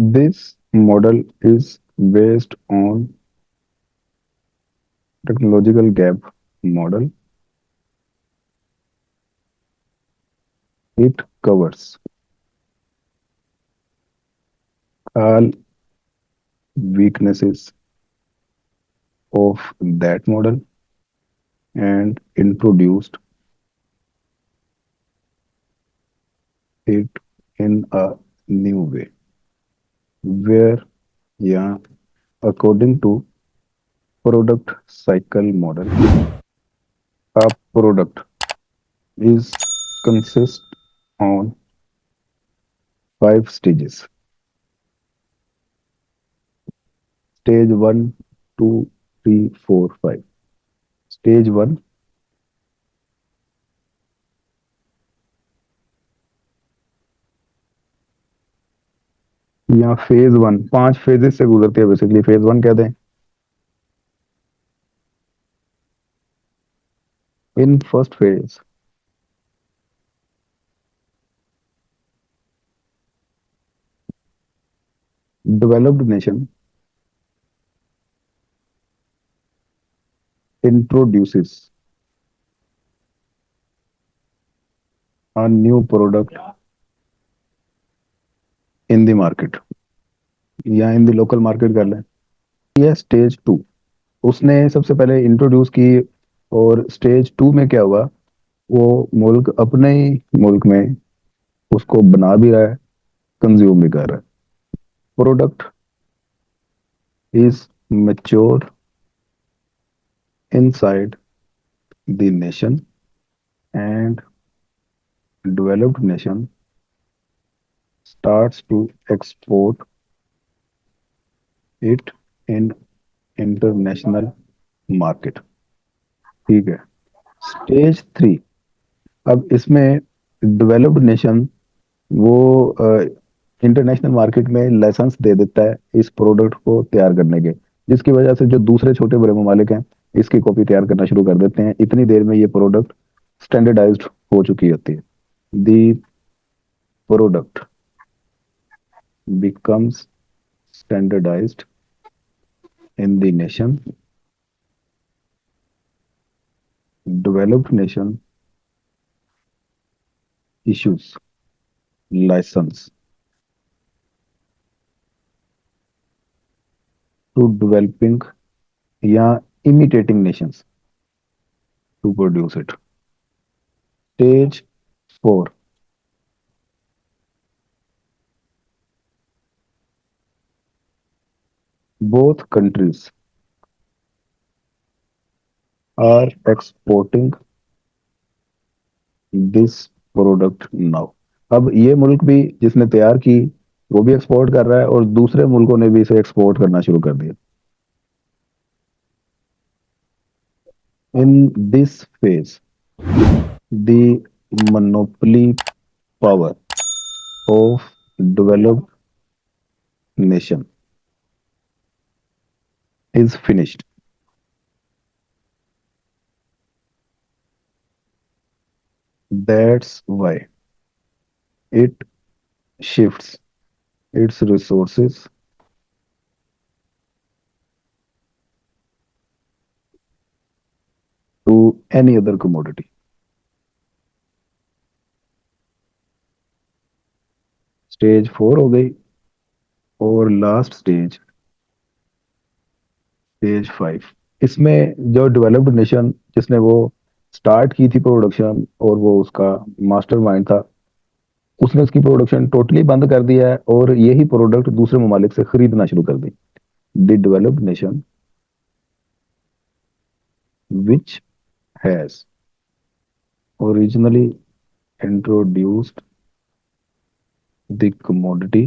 This model is based on technological gap model. It covers all weaknesses of that model and introduced it in a new way where, yeah, according to product cycle model, a product is consist on 5 stages. Stage one, two, three, four, five. Stage one, या phase one 5 phases से गुजरती है, basically phase one कहते हैं। In first phase developed nation introduces a new product in the market, या in the local market कर लें। ये स्टेज टू, उसने सबसे पहले इंट्रोड्यूस की, और स्टेज टू में क्या हुआ, वो मुल्क अपने ही मुल्क में उसको बना भी रहा है, कंज्यूम भी कर रहा है। Product is mature inside the nation and developed nation starts to export it in international market। ठीक है। स्टेज थ्री, अब इसमें डेवलप्ड नेशन वो इंटरनेशनल मार्केट में लाइसेंस दे देता है इस प्रोडक्ट को तैयार करने के, जिसकी वजह से जो दूसरे छोटे बड़े ममालिक हैं इसकी कॉपी तैयार करना शुरू कर देते हैं। इतनी देर में ये प्रोडक्ट स्टैंडर्डाइज्ड हो चुकी होती है। The product becomes standardized in the nation, developed nation issues license to developing या imitating nations to produce it। Stage 4, both countries are exporting this product now। अब ये मुल्क भी जिसने तैयार की वो भी एक्सपोर्ट कर रहा है, और दूसरे मुल्कों ने भी इसे एक्सपोर्ट करना शुरू कर दिया। In this phase, the monopoly power of developed nation is finished। That's why it shifts its resources to any other commodity। Stage 4 हो गई, और लास्ट स्टेज, स्टेज 5। इसमें जो डेवलप्ड नेशन जिसने वो स्टार्ट की थी प्रोडक्शन, और वो उसका मास्टरमाइंड था, उसने उसकी प्रोडक्शन टोटली बंद कर दिया है, और यही प्रोडक्ट दूसरे ममालिक से खरीदना शुरू कर दी। The developed nation which has originally introduced the commodity,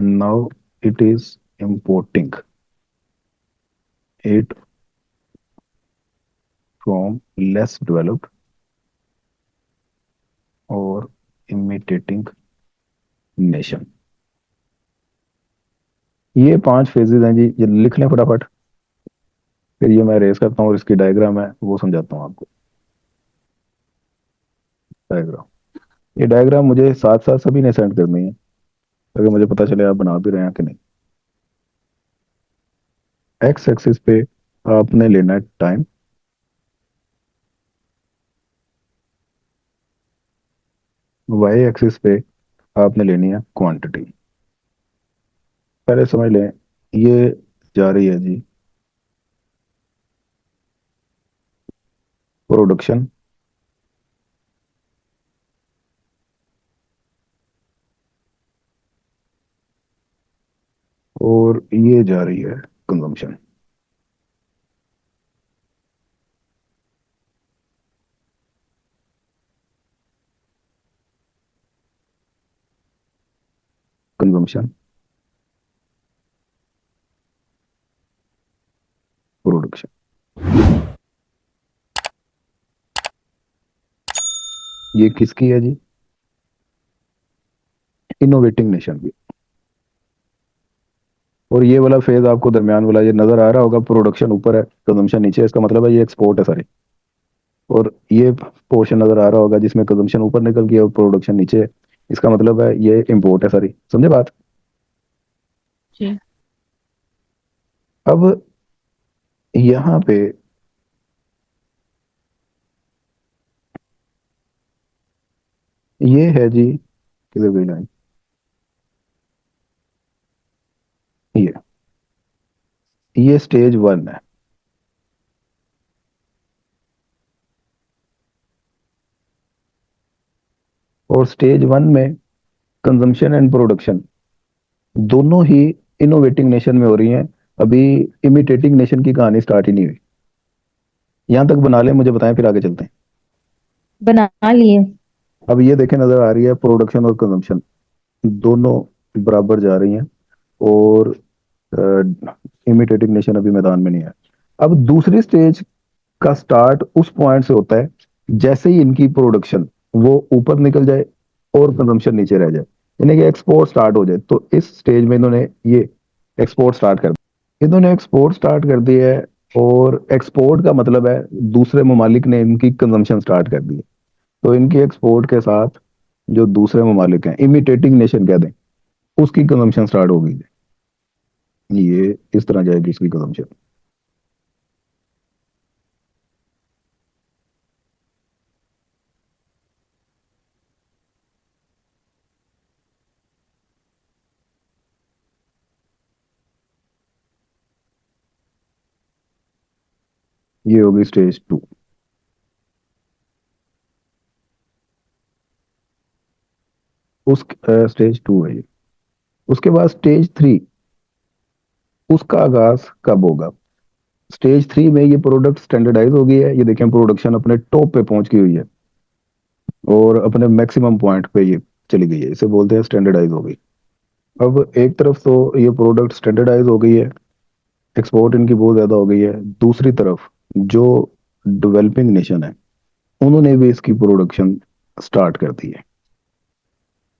now it is importing it from less developed or imitating nation। ये 5 फेजेस हैं जी, ये लिख लें फटाफट, फिर ये मैं रेस करता हूँ और इसकी डायग्राम है वो समझाता हूँ आपको। डायग्राम, ये डायग्राम मुझे साथ साथ सभी ने सेंड करनी है। ताकि मुझे पता चले आप बना भी रहे हैं कि नहीं। एक्स एक्सिस पे आपने लेना है टाइम, वाई एक्सिस पे आपने लेनी है क्वांटिटी। पहले समझ लें, ये जा रही है जी प्रोडक्शन, और ये जा रही है कंजम्पशन। Consumption, production. ये किसकी है जी? इनोवेटिंग नेशन की। और ये वाला फेज आपको दरमियान वाला ये नजर आ रहा होगा, प्रोडक्शन ऊपर है कंजम्पशन नीचे है, इसका मतलब है ये एक्सपोर्ट है सारी। और ये पोर्शन नजर आ रहा होगा जिसमें कंजम्पशन ऊपर निकल गया और प्रोडक्शन नीचे है, इसका मतलब है ये इंपोर्ट है सारी। समझे बात? जी। अब यहाँ पे ये है जी, किधर गई लाइन? ये स्टेज वन है। और स्टेज वन में कंजम्पशन एंड प्रोडक्शन दोनों ही इनोवेटिंग नेशन में हो रही हैं। अभी इमिटेटिंग नेशन की कहानी स्टार्ट ही नहीं हुई। यहां तक बना ले, मुझे बताएं, फिर आगे चलते हैं। बना लिए। अब ये देखें, नजर आ रही है प्रोडक्शन और कंजम्पशन दोनों बराबर जा रही हैं, और इमिटेटिंग नेशन अभी मैदान में नहीं है। अब दूसरी स्टेज का स्टार्ट उस पॉइंट से होता है जैसे ही इनकी प्रोडक्शन वो ऊपर निकल जाए और कंजम्पशन नीचे रह जाए, यानी कि एक्सपोर्ट स्टार्ट हो जाए। तो इस स्टेज में इन्होंने ये एक्सपोर्ट स्टार्ट कर दिया, इन्होंने एक्सपोर्ट स्टार्ट कर दिया है। और एक्सपोर्ट का मतलब है दूसरे ममालिक ने इनकी कंजम्पशन स्टार्ट कर दी है। तो इनकी एक्सपोर्ट के साथ जो दूसरे ममालिक हैं, इमिटेटिंग नेशन कह दें, उसकी कंजम्पशन स्टार्ट हो गई है। ये इस तरह जाएगी इसकी कंजम्पशन। ये होगी स्टेज टू। उस स्टेज टू है ये। उसके बाद स्टेज थ्री, उसका आगाज कब होगा? स्टेज थ्री में ये प्रोडक्ट स्टैंडर्डाइज हो गई है, ये देखें प्रोडक्शन अपने टॉप पे पहुंच गई हुई है, और अपने मैक्सिमम पॉइंट पे ये चली गई है, इसे बोलते हैं स्टैंडर्डाइज हो गई। अब एक तरफ तो ये प्रोडक्ट स्टैंडर्डाइज हो गई है, एक्सपोर्ट इनकी बहुत ज्यादा हो गई है। दूसरी तरफ जो डेवलपिंग नेशन है, उन्होंने भी इसकी प्रोडक्शन स्टार्ट कर दी है।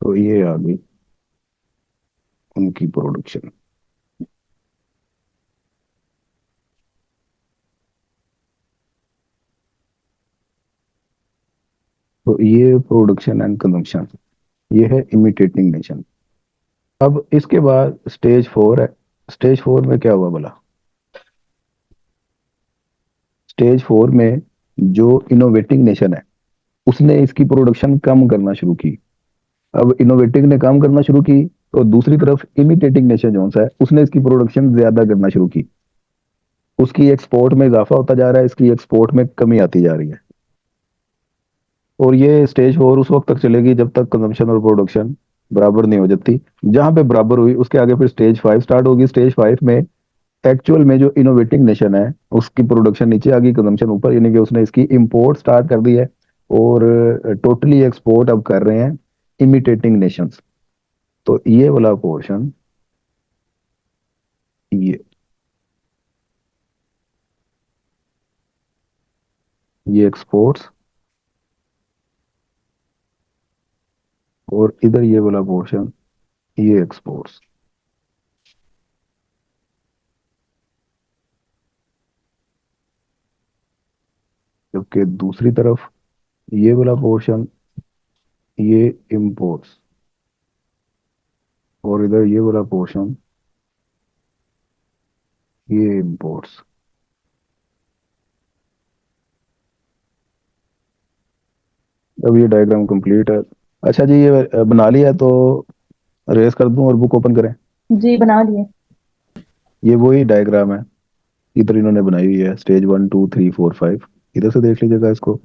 तो ये आ गई उनकी प्रोडक्शन। तो ये प्रोडक्शन एंड कंजम्पशन, ये है इमिटेटिंग नेशन। अब इसके बाद स्टेज फोर है। स्टेज फोर में क्या हुआ भला? स्टेज फोर में जो इनोवेटिंग नेशन है, उसने इसकी प्रोडक्शन कम करना शुरू की। अब इनोवेटिंग ने काम करना शुरू की, तो दूसरी तरफ इमिटेटिंग नेशन जो सा है, उसने इसकी प्रोडक्शन ज्यादा करना शुरू की। उसकी एक्सपोर्ट में इजाफा होता जा रहा है, इसकी एक्सपोर्ट में कमी आती जा रही है। और ये स्टेज फोर उस वक्त तक चलेगी जब तक कंजम्पशन और प्रोडक्शन बराबर नहीं हो जाती। जहां पे बराबर हुई उसके आगे फिर स्टेज फाइव स्टार्ट होगी। स्टेज फाइव में एक्चुअल में जो इनोवेटिंग नेशन है, उसकी प्रोडक्शन नीचे आ गई, कंजम्पशन ऊपर, यानी कि उसने इसकी इंपोर्ट स्टार्ट कर दी है। और टोटली एक्सपोर्ट अब कर रहे हैं इमिटेटिंग नेशंस। तो ये वाला पोर्शन, ये एक्सपोर्ट्स, और इधर ये वाला पोर्शन, ये एक्सपोर्ट्स। जबकि दूसरी तरफ ये वाला पोर्शन, ये इंपोर्ट्स। और इधर ये वाला पोर्शन, ये इंपोर्ट्स। अब ये डायग्राम कंप्लीट है। अच्छा जी, ये बना लिया तो रेस कर दूं और बुक ओपन करें। जी बना लिए। ये वही डायग्राम है, इधर इन्होंने बनाई हुई है, स्टेज 1 2 3 4 5। इधर से देख लीजिएगा इसको।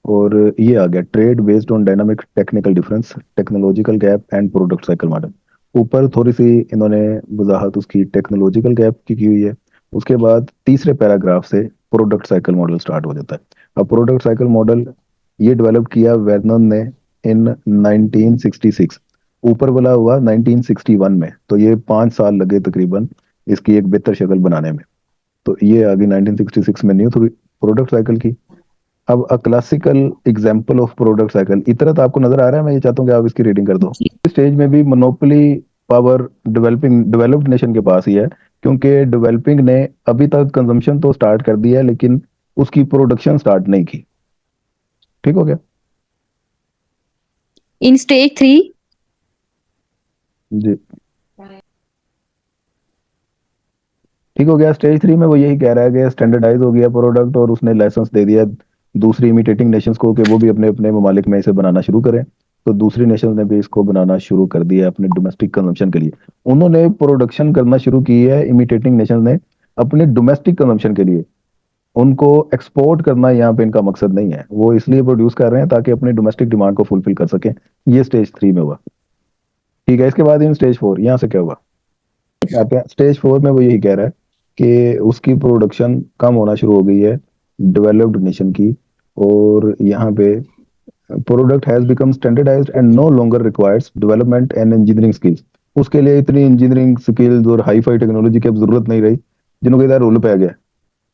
और ये आ गया trade based on dynamic technical difference, technological gap and product cycle model. ऊपर थोड़ी सी इन्होंने वजाहत उसकी टेक्नोलॉजिकल गैप की हुई है। उसके बाद तीसरे पैराग्राफ से प्रोडक्ट साइकिल मॉडल स्टार्ट हो जाता है। अब प्रोडक्ट साइकिल मॉडल ये डेवलप किया वर्नन ने इन 1966। ऊपर बोला हुआ 1961 में, तो ये 5 साल लगे तकरीबन इसकी एक बेहतर शक्ल बनाने में। तो ये आ गई 1966 में न्यू प्रोडक्ट साइकिल की। अब a classical example of product cycle, इतना तो आपको नजर आ रहा है, मैं ये चाहता हूँ कि आप इसकी रीडिंग कर दो। जी। इस स्टेज में भी मोनोपोली पावर डेवलप्ड नेशन के पास ही है, क्योंकि डेवलपिंग ने अभी तक कंजम्पशन तो स्टार्ट कर दिया है, लेकिन उसकी प्रोडक्शन स्टार्ट नहीं की। ठीक हो गया? In stage 3। जी, ठीक हो गया। स्टेज 3 में वो यही कह रहा है कि स्टैंडर्डाइज हो गया प्रोडक्ट, और उसने लाइसेंस दे दिया दूसरी इमिटेटिंग नेशंस को कि वो भी अपने अपने ममालिक में इसे बनाना शुरू करें। तो दूसरी नेशंस ने भी इसको बनाना शुरू कर दिया अपने डोमेस्टिक कंजम्पशन के लिए। उन्होंने प्रोडक्शन करना शुरू की है, इमिटेटिंग नेशंस ने, अपने डोमेस्टिक कंजम्पशन के लिए। उनको एक्सपोर्ट करना यहाँ पे इनका मकसद नहीं है, वो इसलिए प्रोड्यूस कर रहे हैं ताकि अपने डोमेस्टिक डिमांड को फुलफिल कर सकें। ये स्टेज 3 में हुआ। ठीक है, इसके बाद इन स्टेज 4, यहाँ से क्या हुआ? आते हैं स्टेज 4 में, वो यही कह रहा है कि उसकी प्रोडक्शन कम होना शुरू हो गई है डेवलप्ड नेशन की। और यहाँ पे product has become standardized and no longer requires development and engineering skills. उसके लिए इतनी इंजीनियरिंग स्किल्स और हाई फाई टेक्नोलॉजी की अब जरूरत नहीं रही, जिनको इधर रोल पे आ गया,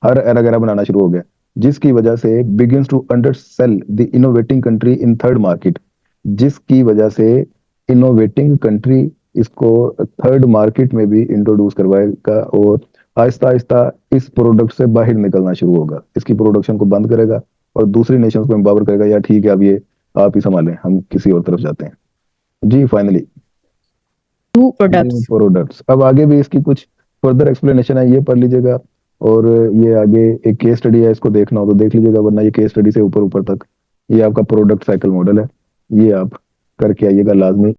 हर एरा गैरा बनाना शुरू हो गया। जिसकी वजह से begins to undersell the innovating country in third market. जिसकी वजह से इनोवेटिंग कंट्री इसको थर्ड मार्केट में भी इंट्रोड्यूस करवाएगा, और आहिस्ता आहिस्ता इस प्रोडक्ट से बाहर निकलना शुरू होगा, इसकी प्रोडक्शन को बंद करेगा और दूसरी नेशंस को एम्पावर करेगा, या ठीक है अब ये आप ही संभालें, हम किसी और तरफ जाते हैं। जी finally to new products. Products. अब आगे भी इसकी कुछ फर्दर एक्सप्लेनेशन है, ये पढ़ लीजिएगा। और ये आगे एक केस स्टडी है, इसको देखना हो तो देख लीजिएगा, वरना ये केस स्टडी से ऊपर ऊपर तक ये आपका प्रोडक्ट साइकिल मॉडल है, ये आप करके आइएगा लाजमी।